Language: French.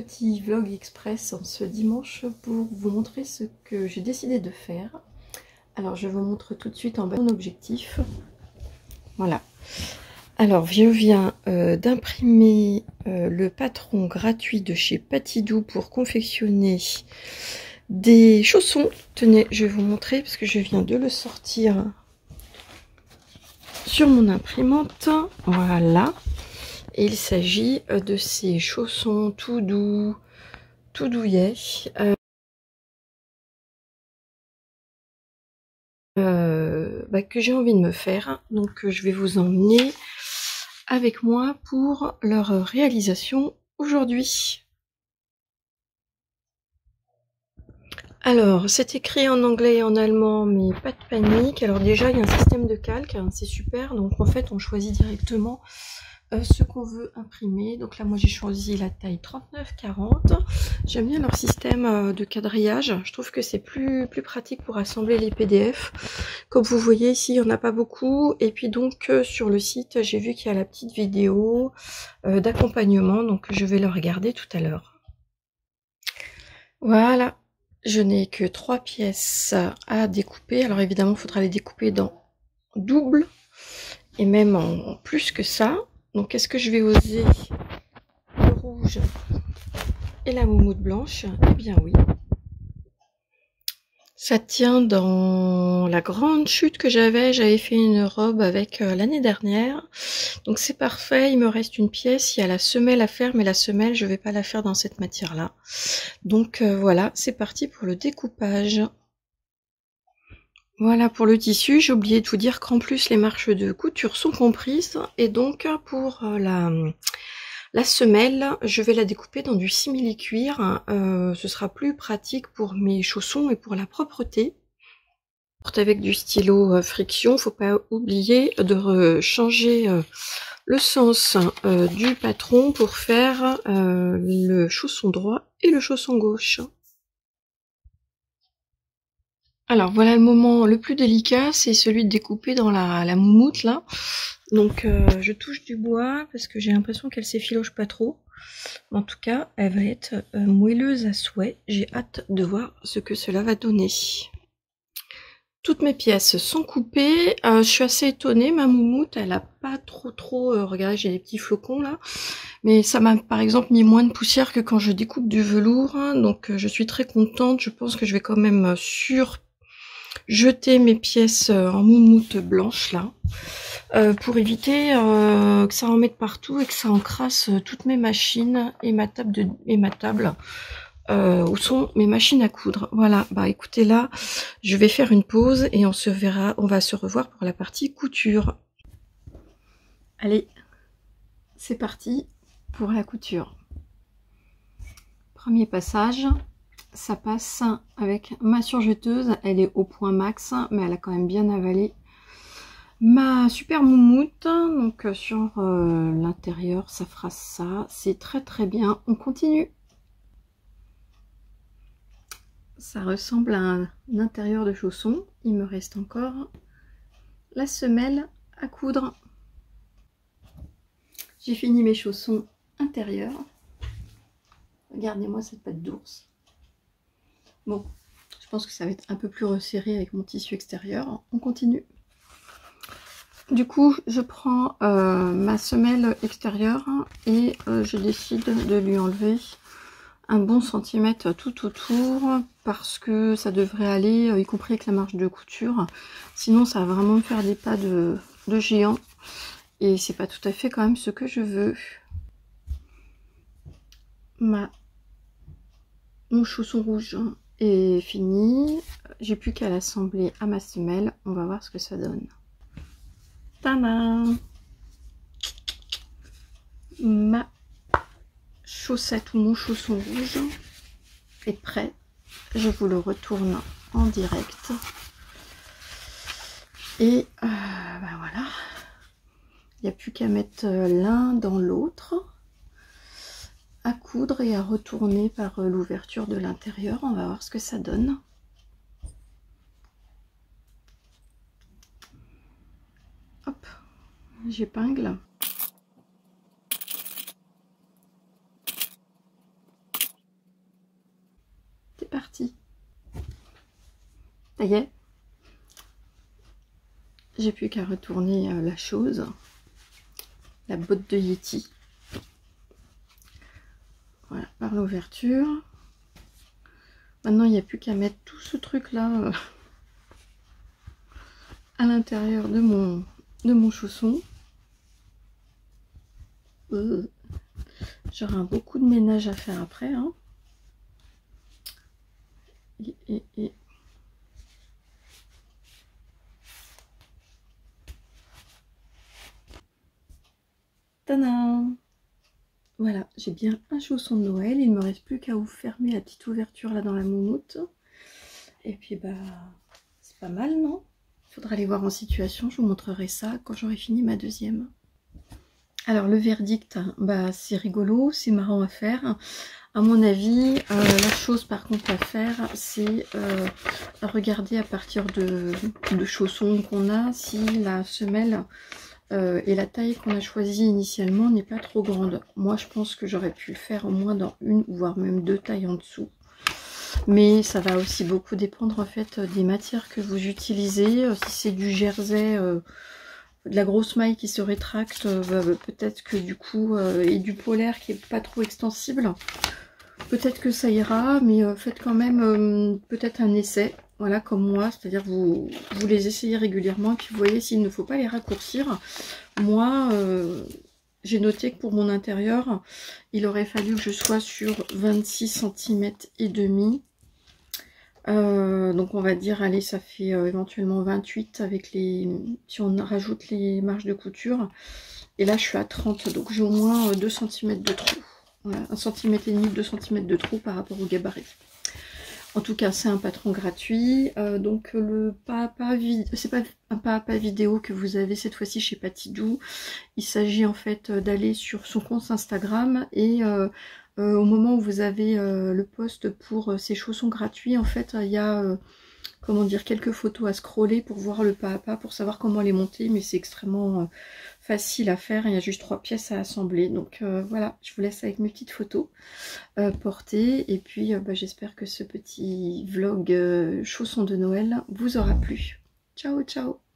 petit vlog express en ce dimanche pour vous montrer ce que j'ai décidé de faire. Alors je vous montre tout de suite en bas mon objectif. Voilà. Alors je viens d'imprimer le patron gratuit de chez Patidou pour confectionner des chaussons. Tenez, je vais vous montrer parce que je viens de le sortir sur mon imprimante. Voilà. Et il s'agit de ces chaussons tout doux, tout douillets. Que j'ai envie de me faire. Donc je vais vous emmener avec moi pour leur réalisation aujourd'hui. Alors, c'est écrit en anglais et en allemand, mais pas de panique. Alors déjà, il y a un système de calque, hein, c'est super. Donc en fait, on choisit directement ce qu'on veut imprimer. Donc là, moi, j'ai choisi la taille 39-40. J'aime bien leur système de quadrillage. Je trouve que c'est plus pratique pour assembler les PDF. Comme vous voyez ici, il n'y en a pas beaucoup. Et puis donc, sur le site, j'ai vu qu'il y a la petite vidéo d'accompagnement. Donc, je vais le regarder tout à l'heure. Voilà. Je n'ai que 3 pièces à découper. Alors évidemment, il faudra les découper dans double et même en plus que ça. Donc est-ce que je vais oser le rouge et la moumoute blanche? Eh bien oui. Ça tient dans la grande chute que j'avais. J'avais fait une robe avec l'année dernière. Donc c'est parfait. Il me reste une pièce. Il y a la semelle à faire, mais la semelle, je vais pas la faire dans cette matière-là. Donc voilà, c'est parti pour le découpage. Voilà pour le tissu. J'ai oublié de vous dire qu'en plus les marches de couture sont comprises. Et donc pour la semelle, je vais la découper dans du simili-cuir. Ce sera plus pratique pour mes chaussons et pour la propreté. Avec du stylo friction, faut pas oublier de changer le sens du patron pour faire le chausson droit et le chausson gauche. Alors voilà le moment le plus délicat, c'est celui de découper dans la moumoute là. Donc je touche du bois parce que j'ai l'impression qu'elle s'effiloche pas trop. En tout cas, elle va être moelleuse à souhait. J'ai hâte de voir ce que cela va donner. Toutes mes pièces sont coupées. Je suis assez étonnée, ma moumoute, elle a pas trop... regardez, j'ai des petits flocons là. Mais ça m'a par exemple mis moins de poussière que quand je découpe du velours. Donc je suis très contente. Je pense que je vais quand même jeter mes pièces en moumoute blanche là. Pour éviter que ça en mette partout et que ça encrasse toutes mes machines et ma table où sont mes machines à coudre. Voilà, bah écoutez, là je vais faire une pause et on va se revoir pour la partie couture. Allez, c'est parti pour la couture. Premier passage, ça passe avec ma surjeteuse. Elle est au point max, mais elle a quand même bien avalé ma super moumoute. Donc sur l'intérieur ça fera ça, c'est très bien. On continue. Ça ressemble à un intérieur de chausson. Il me reste encore la semelle à coudre. J'ai fini mes chaussons intérieurs. Regardez-moi cette patte d'ours. Bon, je pense que ça va être un peu plus resserré avec mon tissu extérieur. On continue. Du coup, je prends ma semelle extérieure et je décide de lui enlever un bon centimètre tout autour parce que ça devrait aller, y compris avec la marge de couture. Sinon, ça va vraiment me faire des pas de géant et c'est pas tout à fait quand même ce que je veux. Mon chausson rouge est fini. J'ai plus qu'à l'assembler à ma semelle. On va voir ce que ça donne. Tadam! Ma chaussette ou mon chausson rouge est prêt. Je vous le retourne en direct. Et voilà. Il n'y a plus qu'à mettre l'un dans l'autre, à coudre et à retourner par l'ouverture de l'intérieur. On va voir ce que ça donne. Hop, j'épingle. c'est parti. Ça y est. J'ai plus qu'à retourner la chose. La botte de Yeti. Voilà, par l'ouverture. Maintenant, il n'y a plus qu'à mettre tout ce truc-là à l'intérieur de mon chausson. J'aurai beaucoup de ménage à faire après. Hein. Et... Tadam! Voilà, j'ai bien un chausson de Noël. Il ne me reste plus qu'à vous fermer la petite ouverture là dans la moumoute. Et puis bah, c'est pas mal, non? Il faudra aller voir en situation. Je vous montrerai ça quand j'aurai fini ma deuxième. Alors le verdict, bah c'est rigolo, c'est marrant à faire. À mon avis, la chose par contre à faire, c'est regarder à partir de chaussons qu'on a, si la semelle et la taille qu'on a choisie initialement n'est pas trop grande. Moi je pense que j'aurais pu le faire au moins dans une, voire même deux tailles en dessous. Mais ça va aussi beaucoup dépendre en fait des matières que vous utilisez. Si c'est du jersey, de la grosse maille qui se rétracte, peut-être que du coup, et du polaire qui est pas trop extensible, peut-être que ça ira, mais faites quand même peut-être un essai, voilà, comme moi, c'est-à-dire vous les essayez régulièrement, et puis vous voyez s'il ne faut pas les raccourcir. Moi, j'ai noté que pour mon intérieur, il aurait fallu que je sois sur 26 cm et demi. Donc on va dire, allez, ça fait éventuellement 28 avec les, si on rajoute les marges de couture. Et là je suis à 30, donc j'ai au moins 2 cm de trou. Voilà, 1,5 cm, 2 cm de trou par rapport au gabarit. En tout cas, c'est un patron gratuit. Donc le c'est pas un pas à pas vidéo que vous avez cette fois-ci chez Patidou. Il s'agit en fait d'aller sur son compte Instagram et au moment où vous avez le post pour ces chaussons gratuits, en fait, il y a comment dire, quelques photos à scroller pour voir le pas à pas, pour savoir comment les monter, mais c'est extrêmement facile à faire. Il y a juste 3 pièces à assembler. Donc voilà, je vous laisse avec mes petites photos portées. Et puis bah, j'espère que ce petit vlog chaussons de Noël vous aura plu. Ciao, ciao!